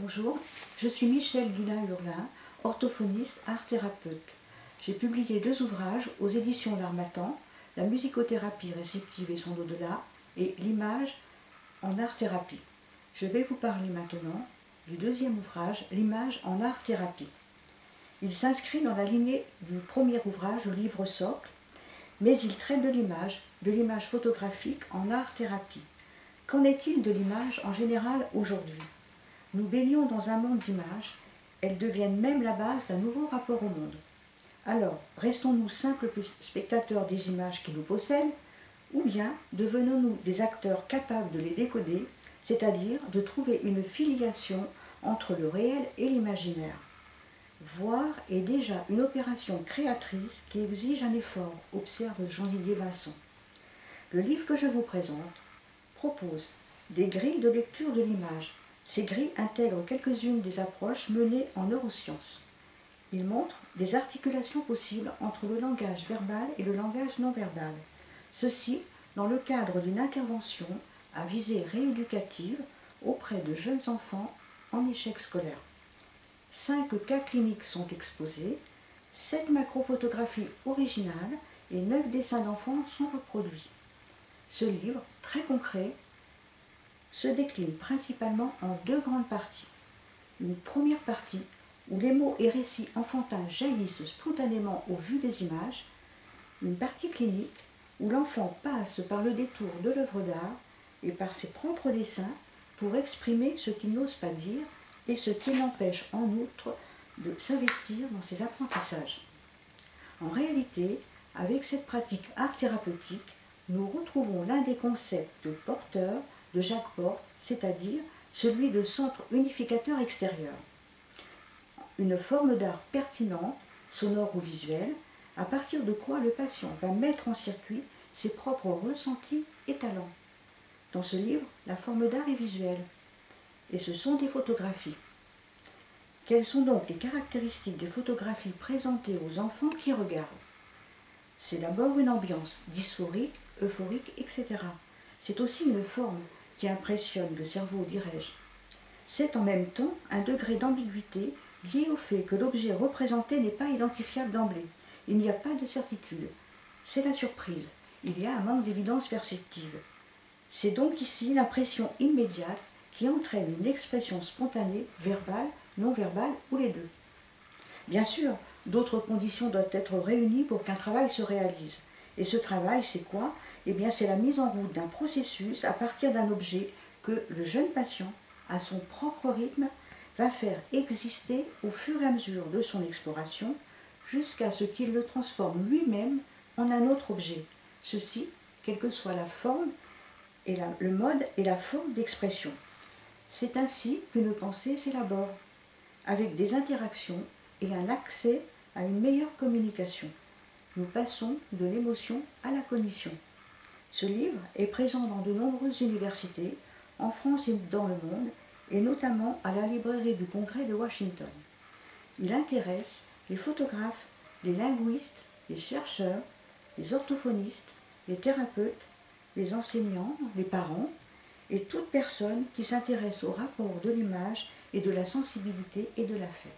Bonjour, je suis Michèle Guillain-Hurlin, orthophoniste, art-thérapeute. J'ai publié 2 ouvrages aux éditions L'Harmattan, La musicothérapie réceptive et son au-delà et L'image en art-thérapie. Je vais vous parler maintenant du 2e ouvrage, L'image en art-thérapie. Il s'inscrit dans la lignée du premier ouvrage, le livre socle, mais il traite de l'image photographique en art-thérapie. Qu'en est-il de l'image en général aujourd'hui? Nous baignons dans un monde d'images, elles deviennent même la base d'un nouveau rapport au monde. Alors, restons-nous simples spectateurs des images qui nous possèdent, ou bien devenons-nous des acteurs capables de les décoder, c'est-à-dire de trouver une filiation entre le réel et l'imaginaire? Voir est déjà une opération créatrice qui exige un effort, observe Jean-Didier Vincent. Le livre que je vous présente propose des grilles de lecture de l'image. Ces grilles intègrent quelques-unes des approches menées en neurosciences. Il montre des articulations possibles entre le langage verbal et le langage non verbal. Ceci dans le cadre d'une intervention à visée rééducative auprès de jeunes enfants en échec scolaire. 5 cas cliniques sont exposés, 7 macrophotographies originales et 9 dessins d'enfants sont reproduits. Ce livre, très concret, se décline principalement en 2 grandes parties. Une première partie où les mots et récits enfantins jaillissent spontanément au vu des images, une partie clinique où l'enfant passe par le détour de l'œuvre d'art et par ses propres dessins pour exprimer ce qu'il n'ose pas dire et ce qui l'empêche en outre de s'investir dans ses apprentissages. En réalité, avec cette pratique art-thérapeutique, nous retrouvons l'un des concepts porteurs de Jacques Porte, c'est-à-dire celui de centre unificateur extérieur. Une forme d'art pertinente, sonore ou visuelle, à partir de quoi le patient va mettre en circuit ses propres ressentis et talents. Dans ce livre, la forme d'art est visuelle, et ce sont des photographies. Quelles sont donc les caractéristiques des photographies présentées aux enfants qui regardent? C'est d'abord une ambiance dysphorique, euphorique, etc. C'est aussi une forme qui impressionne le cerveau, dirais-je. C'est en même temps un degré d'ambiguïté lié au fait que l'objet représenté n'est pas identifiable d'emblée. Il n'y a pas de certitude. C'est la surprise. Il y a un manque d'évidence perceptive. C'est donc ici l'impression immédiate qui entraîne une expression spontanée, verbale, non verbale ou les deux. Bien sûr, d'autres conditions doivent être réunies pour qu'un travail se réalise. Et ce travail, c'est quoi? Eh bien, c'est la mise en route d'un processus à partir d'un objet que le jeune patient, à son propre rythme, va faire exister au fur et à mesure de son exploration jusqu'à ce qu'il le transforme lui-même en un autre objet. Ceci, quelle que soit la forme, et le mode et la forme d'expression. C'est ainsi qu'une pensée s'élabore, avec des interactions et un accès à une meilleure communication. Nous passons de l'émotion à la cognition. Ce livre est présent dans de nombreuses universités, en France et dans le monde, et notamment à la librairie du Congrès de Washington. Il intéresse les photographes, les linguistes, les chercheurs, les orthophonistes, les thérapeutes, les enseignants, les parents, et toute personne qui s'intéresse au rapport de l'image et de la sensibilité et de l'affect.